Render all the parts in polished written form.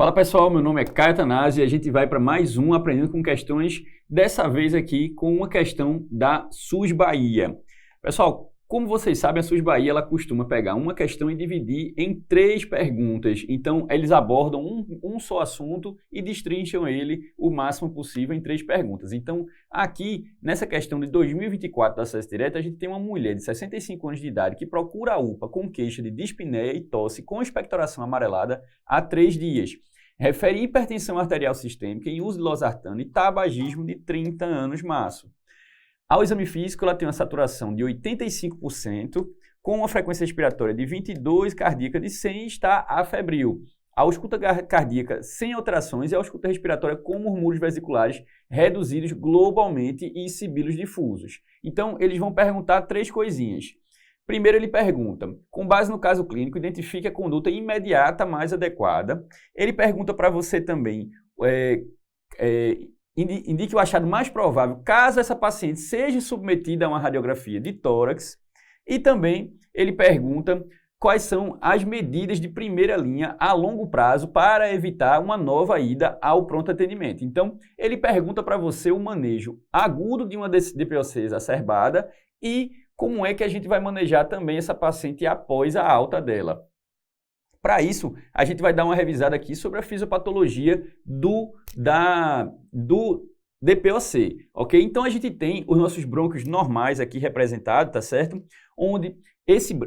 Fala pessoal, meu nome é Caio Tanazzi e a gente vai para mais um Aprendendo com Questões, dessa vez aqui com uma questão da SUS Bahia. Pessoal, como vocês sabem, a SUS Bahia ela costuma pegar uma questão e dividir em 3 perguntas. Então, eles abordam um só assunto e destrincham ele o máximo possível em 3 perguntas. Então, aqui, nessa questão de 2024 do acesso direto, a gente tem uma mulher de 65 anos de idade que procura a UPA com queixa de dispneia e tosse com expectoração amarelada há 3 dias. Refere hipertensão arterial sistêmica em uso de losartano e tabagismo de 30 anos maço. Ao exame físico, ela tem uma saturação de 85%, com uma frequência respiratória de 22, cardíaca de 100 e está afebril. A ausculta cardíaca sem alterações e a ausculta respiratória com murmúrios vesiculares reduzidos globalmente e sibilos difusos. Então, eles vão perguntar 3 coisinhas. Primeiro, ele pergunta, com base no caso clínico, identifique a conduta imediata mais adequada. Ele pergunta para você também, indique o achado mais provável caso essa paciente seja submetida a uma radiografia de tórax. E também ele pergunta quais são as medidas de primeira linha a longo prazo para evitar uma nova ida ao pronto atendimento. Então, ele pergunta para você o manejo agudo de uma DPOC exacerbada e como é que a gente vai manejar também essa paciente após a alta dela. Para isso, a gente vai dar uma revisada aqui sobre a fisiopatologia do DPOC, ok? Então, a gente tem os nossos brônquios normais aqui representados, tá certo? Onde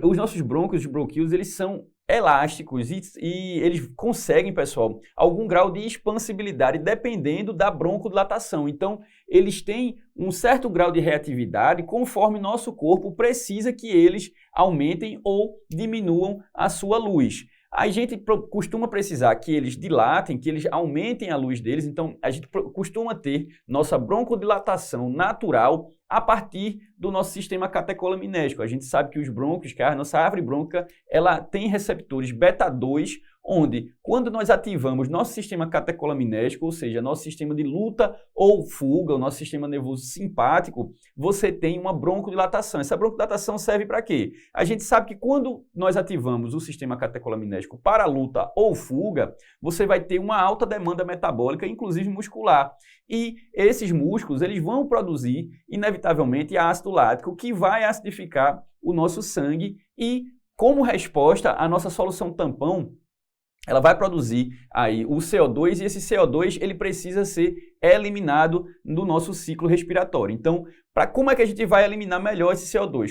os nossos brônquios, os bronquíolos, eles são elásticos e eles conseguem, pessoal, algum grau de expansibilidade dependendo da broncodilatação. Então, eles têm um certo grau de reatividade conforme nosso corpo precisa que eles aumentem ou diminuam a sua luz. A gente costuma precisar que eles dilatem, que eles aumentem a luz deles, então a gente costuma ter nossa broncodilatação natural a partir do nosso sistema catecolaminético. A gente sabe que os brônquios, que a nossa árvore brônquica, ela tem receptores beta-2, onde quando nós ativamos nosso sistema catecolaminético, ou seja, nosso sistema de luta ou fuga, o nosso sistema nervoso simpático, você tem uma broncodilatação. Essa broncodilatação serve para quê? A gente sabe que quando nós ativamos o sistema catecolaminético para luta ou fuga, você vai ter uma alta demanda metabólica, inclusive muscular. E esses músculos, eles vão produzir, inevitavelmente, ácido lático, que vai acidificar o nosso sangue e, como resposta, a nossa solução tampão, ela vai produzir aí o CO2 e esse CO2 ele precisa ser eliminado do nosso ciclo respiratório. Então, como é que a gente vai eliminar melhor esse CO2?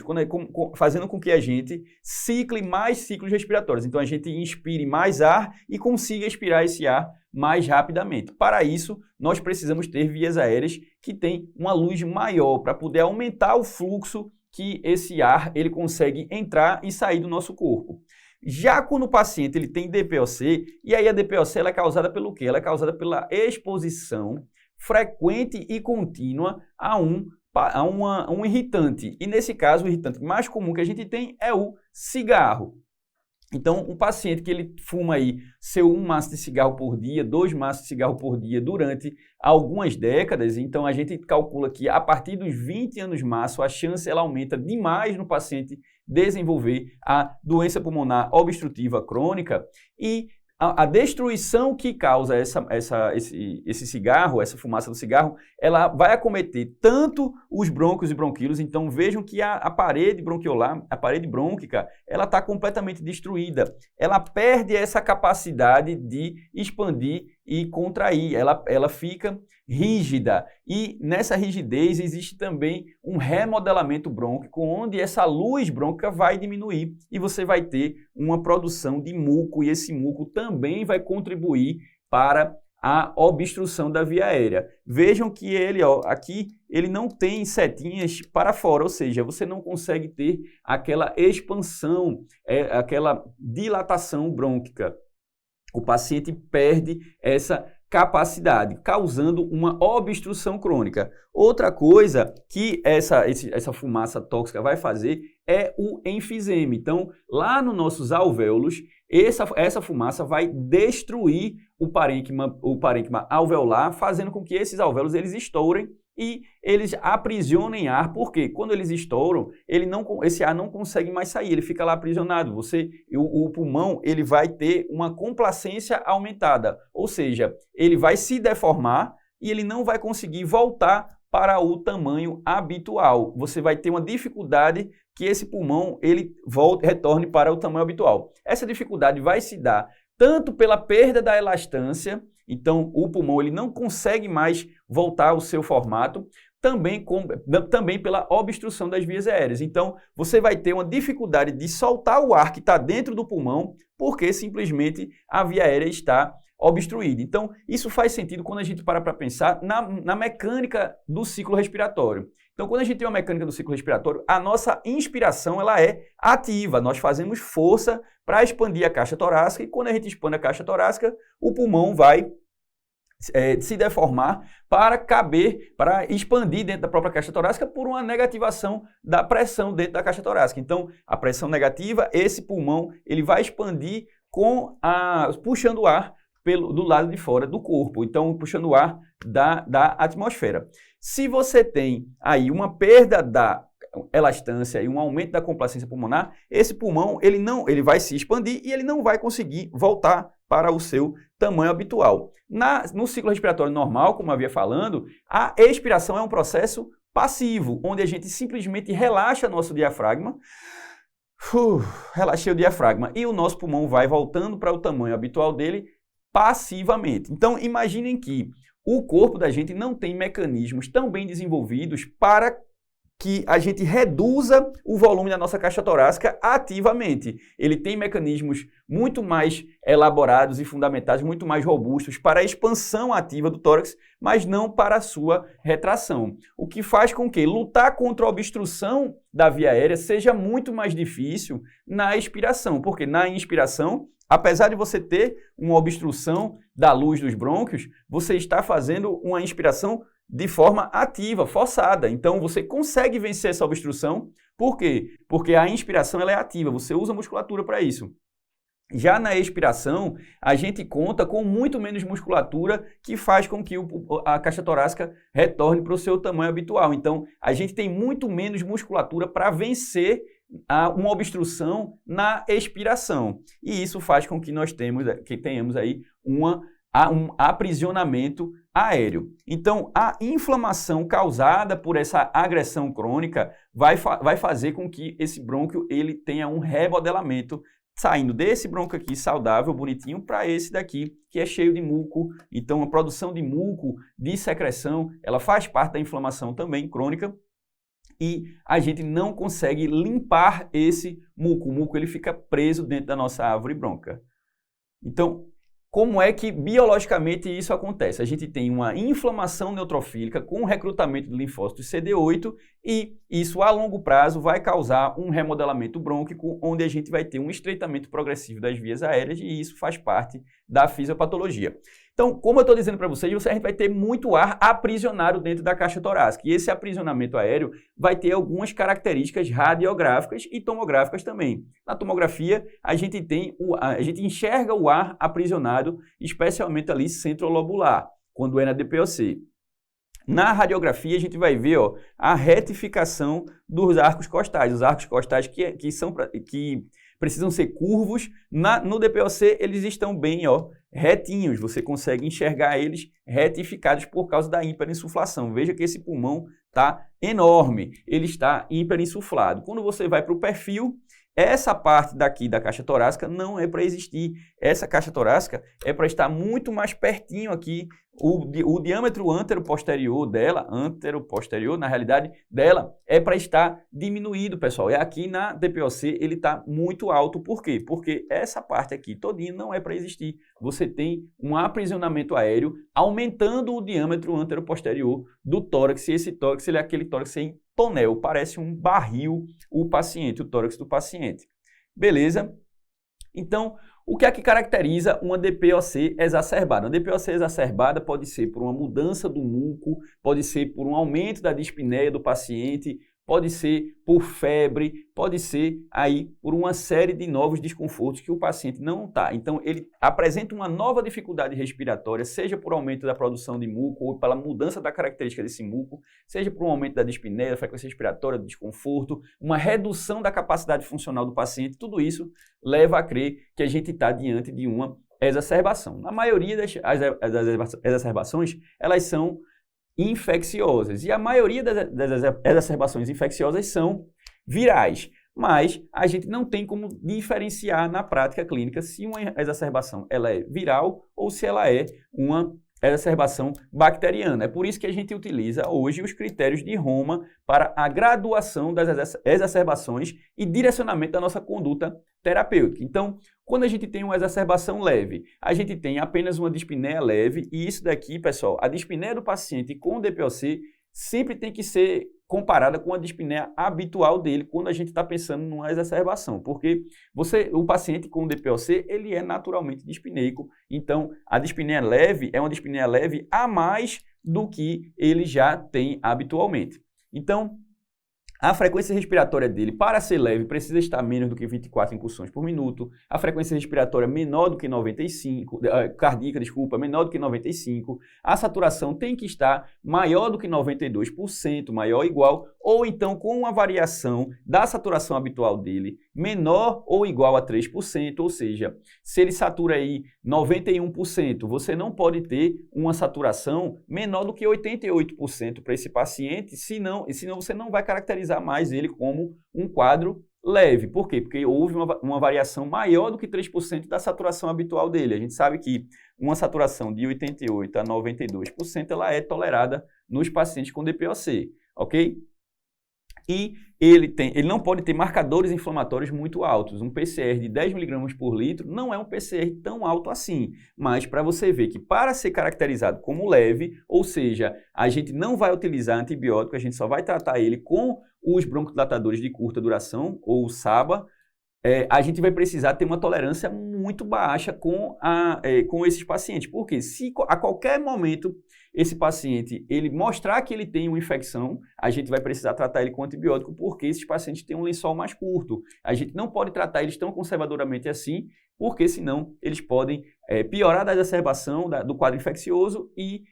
Fazendo com que a gente cicle mais ciclos respiratórios. Então, a gente inspire mais ar e consiga expirar esse ar mais rapidamente. Para isso, nós precisamos ter vias aéreas que têm uma luz maior para poder aumentar o fluxo que esse ar ele consegue entrar e sair do nosso corpo. Já quando o paciente ele tem DPOC, e aí a DPOC ela é causada pelo quê? Ela é causada pela exposição frequente e contínua a um irritante. E nesse caso, o irritante mais comum que a gente tem é o cigarro. Então, um paciente que ele fuma aí seu 1 maço de cigarro por dia, 2 maços de cigarro por dia durante algumas décadas, então a gente calcula que a partir dos 20 anos maço, a chance ela aumenta demais no paciente desenvolver a doença pulmonar obstrutiva crônica e a destruição que causa esse cigarro, essa fumaça do cigarro, ela vai acometer tanto os brônquios e bronquíolos, então vejam que a parede bronquiolar, a parede brônquica, ela está completamente destruída. Ela perde essa capacidade de expandir e contrair, ela fica rígida e nessa rigidez existe também um remodelamento brônquico onde essa luz brônquica vai diminuir e você vai ter uma produção de muco e esse muco também vai contribuir para a obstrução da via aérea. Vejam que aqui ele não tem setinhas para fora, ou seja, você não consegue ter aquela expansão, aquela dilatação brônquica. O paciente perde essa capacidade, causando uma obstrução crônica. Outra coisa que essa fumaça tóxica vai fazer é o enfisema. Então, lá nos nossos alvéolos, essa fumaça vai destruir o parênquima alveolar, fazendo com que esses alvéolos eles estourem e eles aprisionam ar, porque quando eles estouram, esse ar não consegue mais sair, ele fica lá aprisionado. O pulmão ele vai ter uma complacência aumentada, ou seja, ele vai se deformar e ele não vai conseguir voltar para o tamanho habitual. Você vai ter uma dificuldade que esse pulmão ele retorne para o tamanho habitual. Essa dificuldade vai se dar tanto pela perda da elastância, então o pulmão ele não consegue mais voltar ao seu formato, também pela obstrução das vias aéreas. Então você vai ter uma dificuldade de soltar o ar que está dentro do pulmão, porque simplesmente a via aérea está obstruída. Então isso faz sentido quando a gente para pensar na mecânica do ciclo respiratório. Então, quando a gente tem uma mecânica do ciclo respiratório, a nossa inspiração ela é ativa. Nós fazemos força para expandir a caixa torácica e quando a gente expande a caixa torácica, o pulmão vai se deformar para expandir dentro da própria caixa torácica por uma negativação da pressão dentro da caixa torácica. Então, a pressão negativa, esse pulmão ele vai expandir puxando o ar do lado de fora do corpo, então puxando o ar da atmosfera. Se você tem aí uma perda da elastância e um aumento da complacência pulmonar, esse pulmão ele vai se expandir e ele não vai conseguir voltar para o seu tamanho habitual. No ciclo respiratório normal, como eu havia falando, a expiração é um processo passivo, onde a gente simplesmente relaxa nosso diafragma, relaxei o diafragma e o nosso pulmão vai voltando para o tamanho habitual dele passivamente. Então, imaginem que o corpo da gente não tem mecanismos tão bem desenvolvidos para que a gente reduza o volume da nossa caixa torácica ativamente. Ele tem mecanismos muito mais elaborados e fundamentados, muito mais robustos para a expansão ativa do tórax, mas não para a sua retração. O que faz com que lutar contra a obstrução da via aérea seja muito mais difícil na expiração, porque na inspiração, apesar de você ter uma obstrução da luz dos brônquios, você está fazendo uma inspiração de forma ativa, forçada. Então, você consegue vencer essa obstrução. Por quê? Porque a inspiração ela é ativa, você usa musculatura para isso. Já na expiração, a gente conta com muito menos musculatura que faz com que a caixa torácica retorne para o seu tamanho habitual. Então, a gente tem muito menos musculatura para vencer uma obstrução na expiração. E isso faz com que nós tenhamos aí um aprisionamento aéreo. Então, a inflamação causada por essa agressão crônica vai fazer com que esse brônquio ele tenha um remodelamento, saindo desse brônquio aqui saudável, bonitinho, para esse daqui que é cheio de muco. Então, a produção de muco, de secreção, ela faz parte da inflamação também crônica. E a gente não consegue limpar esse muco. O muco ele fica preso dentro da nossa árvore brônquica. Então, como é que biologicamente isso acontece? A gente tem uma inflamação neutrofílica com recrutamento de linfócitos CD8 e isso a longo prazo vai causar um remodelamento brônquico, onde a gente vai ter um estreitamento progressivo das vias aéreas e isso faz parte da fisiopatologia. Então, como eu estou dizendo para vocês, a gente vai ter muito ar aprisionado dentro da caixa torácica. E esse aprisionamento aéreo vai ter algumas características radiográficas e tomográficas também. Na tomografia, a gente enxerga o ar aprisionado, especialmente ali centrolobular, quando é na DPOC. Na radiografia, a gente vai ver a retificação dos arcos costais. Os arcos costais que precisam ser curvos, no DPOC eles estão bem retinhos, você consegue enxergar eles retificados por causa da hiperinsuflação. Veja que esse pulmão está enorme, ele está hiperinsuflado. Quando você vai para o perfil, essa parte daqui da caixa torácica não é para existir. Essa caixa torácica é para estar muito mais pertinho aqui. O diâmetro antero-posterior dela, na realidade dela, é para estar diminuído, pessoal. E aqui na DPOC ele está muito alto. Por quê? Porque essa parte aqui todinha não é para existir. Você tem um aprisionamento aéreo aumentando o diâmetro antero-posterior do tórax. E esse tórax ele é aquele tórax em tonel, parece um barril o tórax do paciente. Beleza? Então, o que é que caracteriza uma DPOC exacerbada? Uma DPOC exacerbada pode ser por uma mudança do muco, pode ser por um aumento da dispneia do paciente, pode ser por febre, pode ser aí por uma série de novos desconfortos que o paciente não está. Então, ele apresenta uma nova dificuldade respiratória, seja por aumento da produção de muco ou pela mudança da característica desse muco, seja por um aumento da dispneia, da frequência respiratória, do desconforto, uma redução da capacidade funcional do paciente. Tudo isso leva a crer que a gente está diante de uma exacerbação. Na maioria das exacerbações, elas são infecciosas. E a maioria das exacerbações infecciosas são virais. Mas a gente não tem como diferenciar na prática clínica se uma exacerbação ela é viral ou se ela é uma exacerbação bacteriana. É por isso que a gente utiliza hoje os critérios de Roma para a graduação das exacerbações e direcionamento da nossa conduta terapêutica. Então, quando a gente tem uma exacerbação leve, a gente tem apenas uma dispneia leve e isso daqui, pessoal, a dispneia do paciente com DPOC sempre tem que ser comparada com a dispneia habitual dele quando a gente está pensando numa exacerbação, porque o paciente com DPOC, ele é naturalmente dispneico, então a dispneia leve é uma dispneia leve a mais do que ele já tem habitualmente. Então, a frequência respiratória dele, para ser leve, precisa estar menos do que 24 incursões por minuto. A frequência respiratória menor do que 95, cardíaca, desculpa, menor do que 95. A saturação tem que estar maior do que 92%, maior ou igual, ou então com uma variação da saturação habitual dele, menor ou igual a 3%, ou seja, se ele satura aí 91%, você não pode ter uma saturação menor do que 88% para esse paciente, senão você não vai caracterizar mais ele como um quadro leve. Por quê? Porque houve uma variação maior do que 3% da saturação habitual dele. A gente sabe que uma saturação de 88% a 92% ela é tolerada nos pacientes com DPOC, ok? E ele não pode ter marcadores inflamatórios muito altos. Um PCR de 10 mg por litro não é um PCR tão alto assim, mas para você ver que para ser caracterizado como leve, ou seja, a gente não vai utilizar antibiótico, a gente só vai tratar ele com os broncodilatadores de curta duração, ou o SABA, a gente vai precisar ter uma tolerância muito baixa com esses pacientes. Porque se a qualquer momento esse paciente ele mostrar que ele tem uma infecção, a gente vai precisar tratar ele com antibiótico, porque esses pacientes têm um lençol mais curto. A gente não pode tratar eles tão conservadoramente assim, porque senão eles podem piorar da exacerbação do quadro infeccioso e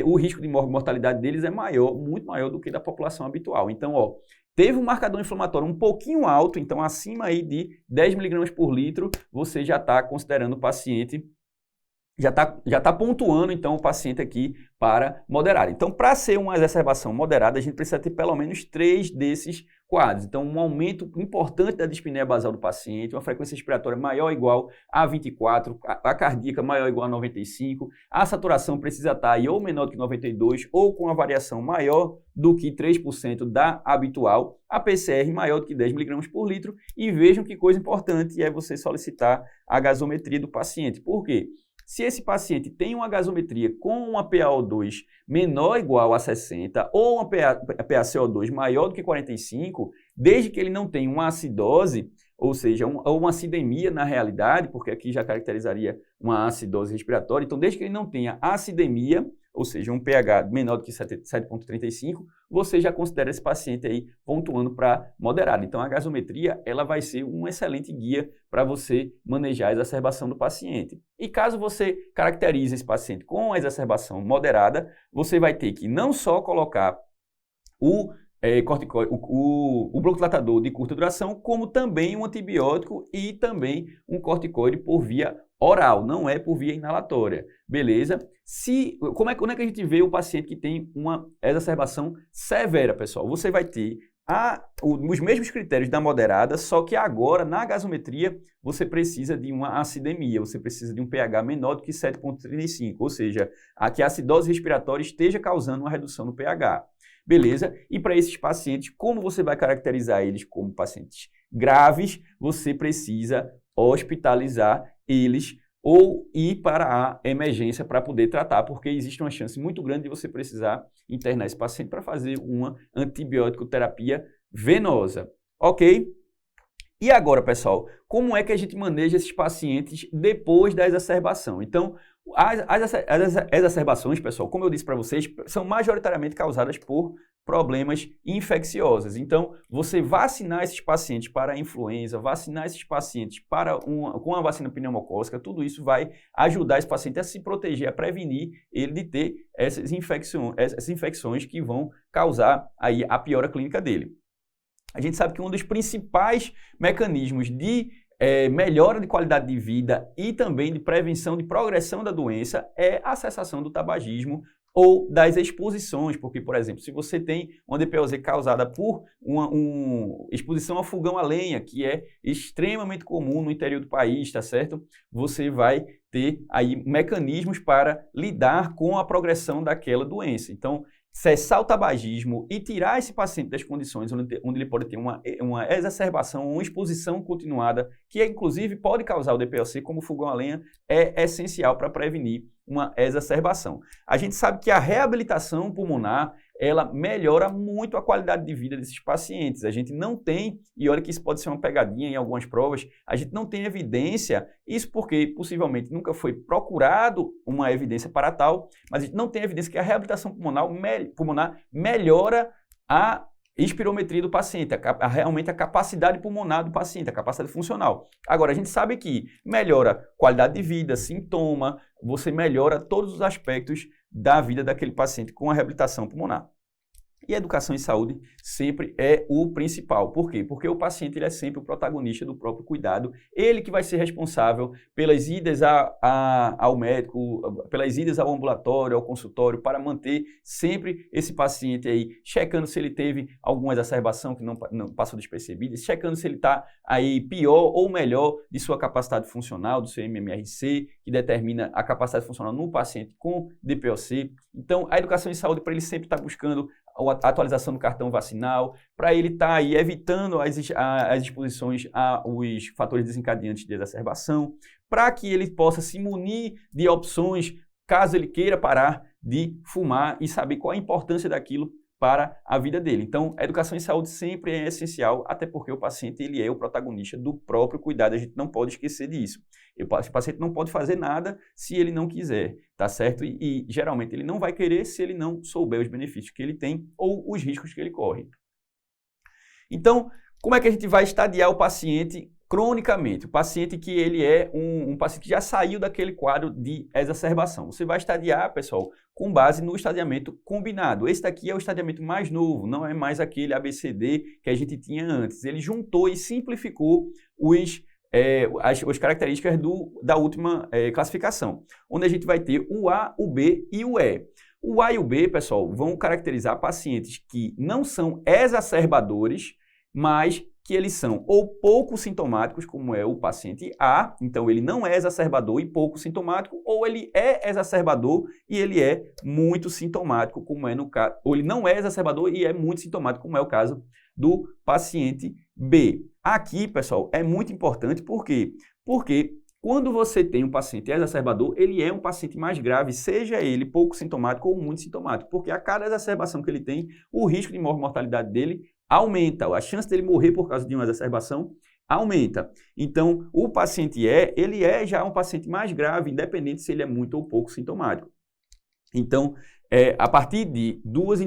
o risco de mortalidade deles é maior, muito maior do que da população habitual. Então, teve um marcador inflamatório um pouquinho alto, então acima aí de 10 mg por litro, você já está considerando o paciente, já tá pontuando então o paciente aqui para moderado. Então, para ser uma exacerbação moderada, a gente precisa ter pelo menos 3 desses quadros. Então, um aumento importante da dispneia basal do paciente, uma frequência respiratória maior ou igual a 24, a cardíaca maior ou igual a 95, a saturação precisa estar aí ou menor do que 92 ou com a variação maior do que 3% da habitual, a PCR maior do que 10 mg por litro e vejam que coisa importante é você solicitar a gasometria do paciente. Por quê? Se esse paciente tem uma gasometria com uma PaO2 menor ou igual a 60 ou uma PaCO2 maior do que 45, desde que ele não tenha uma acidose, ou seja, uma acidemia na realidade, porque aqui já caracterizaria uma acidose respiratória, então desde que ele não tenha acidemia, ou seja, um pH menor do que 7,35, você já considera esse paciente aí pontuando para moderado. Então, a gasometria ela vai ser um excelente guia para você manejar a exacerbação do paciente. E caso você caracterize esse paciente com a exacerbação moderada, você vai ter que não só colocar o broncodilatador de curta duração, como também um antibiótico e também um corticoide por via oral, não é por via inalatória, beleza? Como é que a gente vê o paciente que tem uma exacerbação severa, pessoal? Você vai ter os mesmos critérios da moderada, só que agora na gasometria você precisa de uma acidemia, você precisa de um pH menor do que 7,35, ou seja, que a acidose respiratória esteja causando uma redução no pH. Beleza? E para esses pacientes, como você vai caracterizar eles como pacientes graves, você precisa hospitalizar eles ou ir para a emergência para poder tratar, porque existe uma chance muito grande de você precisar internar esse paciente para fazer uma antibiótico-terapia venosa. Ok? E agora, pessoal, como é que a gente maneja esses pacientes depois da exacerbação? Então, As exacerbações, pessoal, como eu disse para vocês, são majoritariamente causadas por problemas infecciosos. Então, você vacinar esses pacientes para a influenza, vacinar esses pacientes com a vacina pneumocócica, tudo isso vai ajudar esse paciente a se proteger, a prevenir ele de ter essas infecções que vão causar aí a piora clínica dele. A gente sabe que um dos principais mecanismos de melhora de qualidade de vida e também de prevenção de progressão da doença é a cessação do tabagismo ou das exposições, porque, por exemplo, se você tem uma DPOZ causada por uma exposição a fogão a lenha, que é extremamente comum no interior do país, tá certo? Você vai ter aí mecanismos para lidar com a progressão daquela doença. Então, cessar o tabagismo e tirar esse paciente das condições onde ele pode ter uma exacerbação, uma exposição continuada, que inclusive pode causar o DPOC, como o fogão a lenha, é essencial para prevenir uma exacerbação. A gente sabe que a reabilitação pulmonar, ela melhora muito a qualidade de vida desses pacientes. A gente não tem, e olha que isso pode ser uma pegadinha em algumas provas, a gente não tem evidência, isso porque possivelmente nunca foi procurado uma evidência para tal, mas a gente não tem evidência que a reabilitação pulmonar melhora a espirometria do paciente, realmente a capacidade pulmonar do paciente, a capacidade funcional. Agora, a gente sabe que melhora qualidade de vida, sintoma, você melhora todos os aspectos da vida daquele paciente com a reabilitação pulmonar. E a educação em saúde sempre é o principal. Por quê? Porque o paciente ele é sempre o protagonista do próprio cuidado. Ele que vai ser responsável pelas idas ao médico, pelas idas ao ambulatório, ao consultório, para manter sempre esse paciente aí, checando se ele teve alguma exacerbação que não passou despercebida, checando se ele está aí pior ou melhor de sua capacidade funcional, do seu MMRC, que determina a capacidade funcional no paciente com DPOC. Então, a educação em saúde, para ele sempre estar buscando a atualização do cartão vacinal, para ele estar aí evitando as exposições aos fatores desencadeantes de exacerbação, para que ele possa se munir de opções caso ele queira parar de fumar e saber qual a importância daquilo para a vida dele. Então, a educação em saúde sempre é essencial, até porque o paciente ele é o protagonista do próprio cuidado, a gente não pode esquecer disso. O paciente não pode fazer nada se ele não quiser, tá certo? E geralmente ele não vai querer se ele não souber os benefícios que ele tem ou os riscos que ele corre. Então, como é que a gente vai estadiar o paciente cronicamente? O paciente que ele é um paciente que já saiu daquele quadro de exacerbação. Você vai estadiar, pessoal, com base no estadiamento combinado. Esse daqui é o estadiamento mais novo, não é mais aquele ABCD que a gente tinha antes. Ele juntou e simplificou as características da última classificação, onde a gente vai ter o A, o B e o E. O A e o B, pessoal, vão caracterizar pacientes que não são exacerbadores, mas que eles são ou pouco sintomáticos, como é o paciente A, então ele não é exacerbador e pouco sintomático, ou ele é exacerbador e ele é muito sintomático, como é no caso, ou ele não é exacerbador e é muito sintomático, como é o caso do paciente B. Aqui, pessoal, é muito importante, por quê? Porque quando você tem um paciente exacerbador, ele é um paciente mais grave, seja ele pouco sintomático ou muito sintomático, porque a cada exacerbação que ele tem, o risco de mortalidade dele aumenta, a chance dele morrer por causa de uma exacerbação aumenta. Então, o paciente ele é já um paciente mais grave, independente se ele é muito ou pouco sintomático. Então, a partir de duas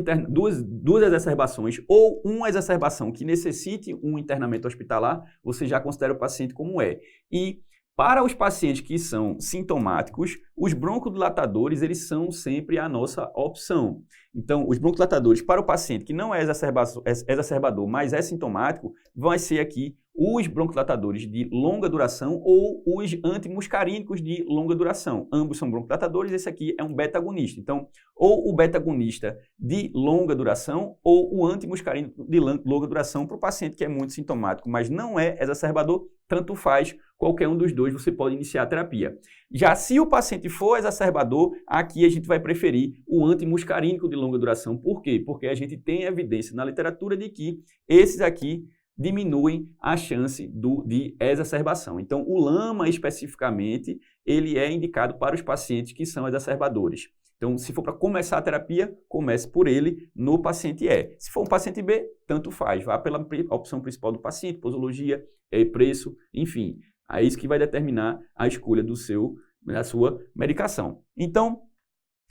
exacerbações ou uma exacerbação que necessite um internamento hospitalar, você já considera o paciente como E para os pacientes que são sintomáticos, os broncodilatadores, eles são sempre a nossa opção. Então, os broncodilatadores para o paciente que não é exacerbador, mas é sintomático, vai ser aqui os broncodilatadores de longa duração ou os antimuscarínicos de longa duração. Ambos são broncodilatadores, esse aqui é um beta-agonista. Então, ou o beta-agonista de longa duração ou o antimuscarínico de longa duração para o paciente que é muito sintomático, mas não é exacerbador, tanto faz, qualquer um dos dois você pode iniciar a terapia. Já se o paciente for exacerbador, aqui a gente vai preferir o antimuscarínico de longa duração. Por quê? Porque a gente tem evidência na literatura de que esses aqui diminuem a chance de exacerbação. Então, o LAMA especificamente, ele é indicado para os pacientes que são exacerbadores. Então, se for para começar a terapia, comece por ele no paciente E. Se for um paciente B, tanto faz, vá pela opção principal do paciente, posologia, preço, enfim. É isso que vai determinar a escolha do seu na sua medicação. Então,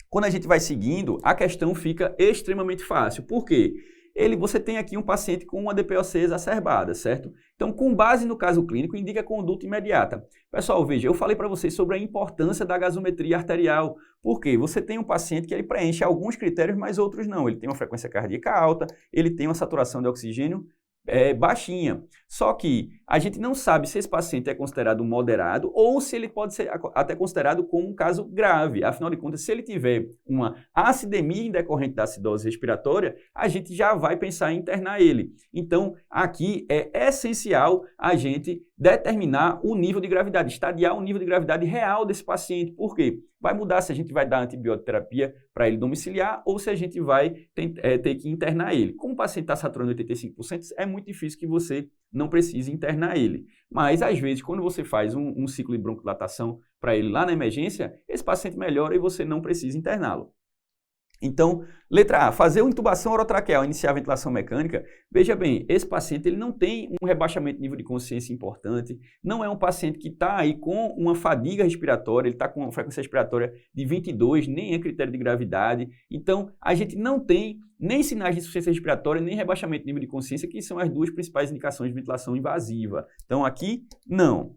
quando a gente vai seguindo, a questão fica extremamente fácil. Por quê? Você tem aqui um paciente com uma DPOC exacerbada, certo? Então, com base no caso clínico, indica conduta imediata. Pessoal, veja, eu falei para vocês sobre a importância da gasometria arterial. Por quê? Você tem um paciente que ele preenche alguns critérios, mas outros não. Ele tem uma frequência cardíaca alta, ele tem uma saturação de oxigênio baixinha. Só que a gente não sabe se esse paciente é considerado moderado ou se ele pode ser até considerado como um caso grave. Afinal de contas, se ele tiver uma acidemia decorrente da acidose respiratória, a gente já vai pensar em internar ele. Então, aqui é essencial a gente determinar o nível de gravidade, estadiar o nível de gravidade real desse paciente. Por quê? Vai mudar se a gente vai dar antibioterapia para ele domiciliar ou se a gente vai ter que internar ele. Como o paciente está saturando 85%, é muito difícil que você não precise internar ele. Mas, às vezes, quando você faz um ciclo de broncodilatação para ele lá na emergência, esse paciente melhora e você não precisa interná-lo. Então, letra A, fazer uma intubação orotraqueal, iniciar a ventilação mecânica. Veja bem, esse paciente ele não tem um rebaixamento de nível de consciência importante, não é um paciente que está aí com uma fadiga respiratória, ele está com uma frequência respiratória de 22, nem é critério de gravidade. Então, a gente não tem nem sinais de insuficiência respiratória, nem rebaixamento de nível de consciência, que são as duas principais indicações de ventilação invasiva. Então, aqui, não.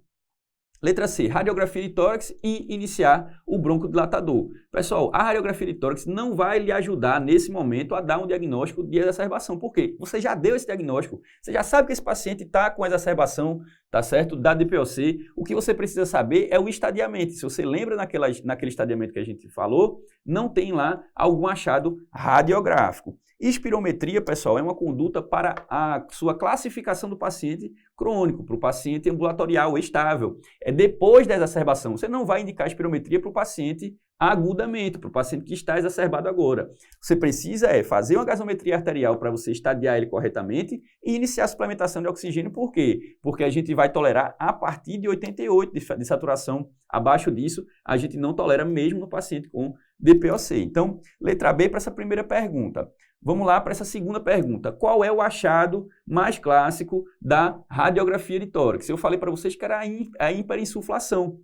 Letra C, radiografia de tórax e iniciar o broncodilatador. Pessoal, a radiografia de tórax não vai lhe ajudar nesse momento a dar um diagnóstico de exacerbação. Por quê? Você já deu esse diagnóstico, você já sabe que esse paciente está com exacerbação, tá certo? Da DPOC. O que você precisa saber é o estadiamento. Se você lembra naquele estadiamento que a gente falou, não tem lá algum achado radiográfico. Espirometria, pessoal, é uma conduta para a sua classificação do paciente crônico, para o paciente ambulatorial estável. É depois da exacerbação. Você não vai indicar espirometria para o paciente agudamente, para o paciente que está exacerbado agora. Você precisa fazer uma gasometria arterial para você estadiar ele corretamente e iniciar a suplementação de oxigênio. Por quê? Porque a gente vai tolerar a partir de 88 de saturação. Abaixo disso, a gente não tolera mesmo no paciente com DPOC. Então, letra B para essa primeira pergunta. Vamos lá para essa segunda pergunta. Qual é o achado mais clássico da radiografia de tórax? Eu falei para vocês que era a hiperinsuflação.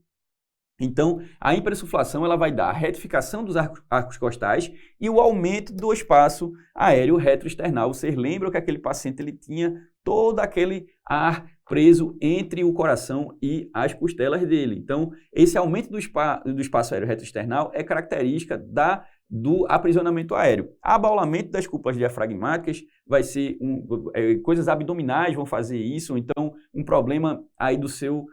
Então, a hiperinsuflação ela vai dar a retificação dos arcos costais e o aumento do espaço aéreo retroesternal. Vocês lembram que aquele paciente ele tinha todo aquele ar preso entre o coração e as costelas dele. Então, esse aumento do espaço aéreo retroesternal é característica do aprisionamento aéreo. Abaulamento das cúpulas diafragmáticas vai ser coisas abdominais vão fazer isso, então um problema aí do seu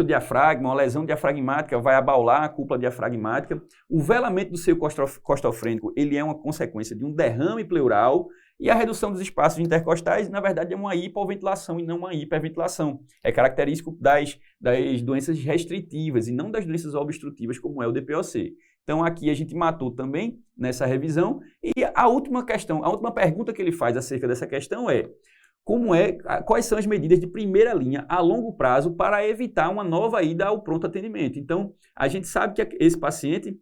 diafragma, uma lesão diafragmática vai abaular a cúpula diafragmática. O velamento do seio costofrênico, ele é uma consequência de um derrame pleural e a redução dos espaços intercostais, na verdade, é uma hipoventilação e não uma hiperventilação. É característico das doenças restritivas e não das doenças obstrutivas, como é o DPOC. Então, aqui a gente matou também nessa revisão. E a última pergunta que ele faz acerca dessa questão é: quais são as medidas de primeira linha a longo prazo para evitar uma nova ida ao pronto atendimento? Então, a gente sabe que esse paciente,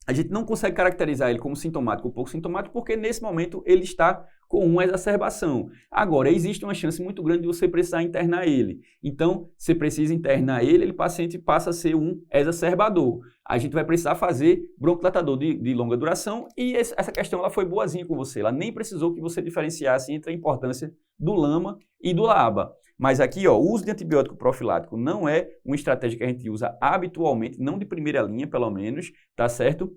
a gente não consegue caracterizar ele como sintomático ou pouco sintomático porque nesse momento ele está com uma exacerbação. Agora, existe uma chance muito grande de você precisar internar ele. Então, você precisa internar ele, o paciente passa a ser um exacerbador. A gente vai precisar fazer broncodilatador de longa duração e essa questão ela foi boazinha com você. Ela nem precisou que você diferenciasse entre a importância do LAMA e do LABA. Mas aqui, o uso de antibiótico profilático não é uma estratégia que a gente usa habitualmente, não de primeira linha, pelo menos, tá certo?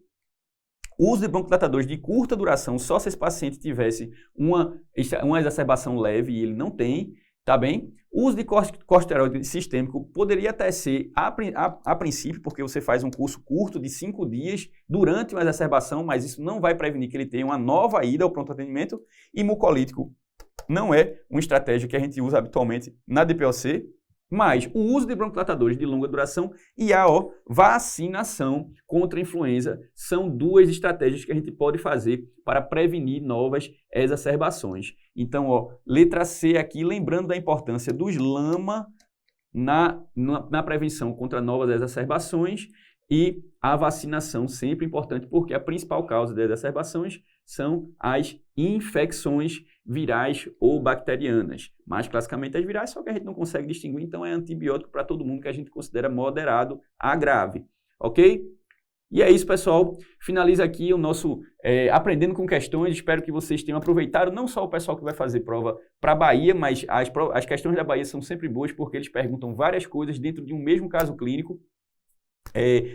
O uso de broncodilatadores de curta duração, só se esse paciente tivesse uma exacerbação leve e ele não tem, tá bem? O uso de corticosteroide sistêmico poderia até ser, a princípio, porque você faz um curso curto de 5 dias durante uma exacerbação, mas isso não vai prevenir que ele tenha uma nova ida ao pronto atendimento. E mucolítico não é uma estratégia que a gente usa habitualmente na DPOC, mas o uso de broncodilatadores de longa duração e a vacinação contra a influenza são duas estratégias que a gente pode fazer para prevenir novas exacerbações. Então, letra C aqui, lembrando da importância dos LAMA na prevenção contra novas exacerbações e a vacinação sempre importante, porque a principal causa das exacerbações são as infecções virais ou bacterianas. Mais classicamente as virais, só que a gente não consegue distinguir, então é antibiótico para todo mundo que a gente considera moderado a grave. ok? E é isso, pessoal. Finaliza aqui o nosso Aprendendo com Questões. Espero que vocês tenham aproveitado, não só o pessoal que vai fazer prova para a Bahia, mas as questões da Bahia são sempre boas porque eles perguntam várias coisas dentro de um mesmo caso clínico.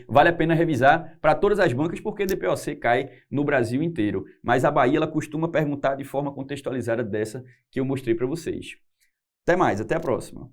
Vale a pena revisar para todas as bancas porque DPOC cai no Brasil inteiro. Mas a Bahia ela costuma perguntar de forma contextualizada dessa que eu mostrei para vocês. Até mais, até a próxima.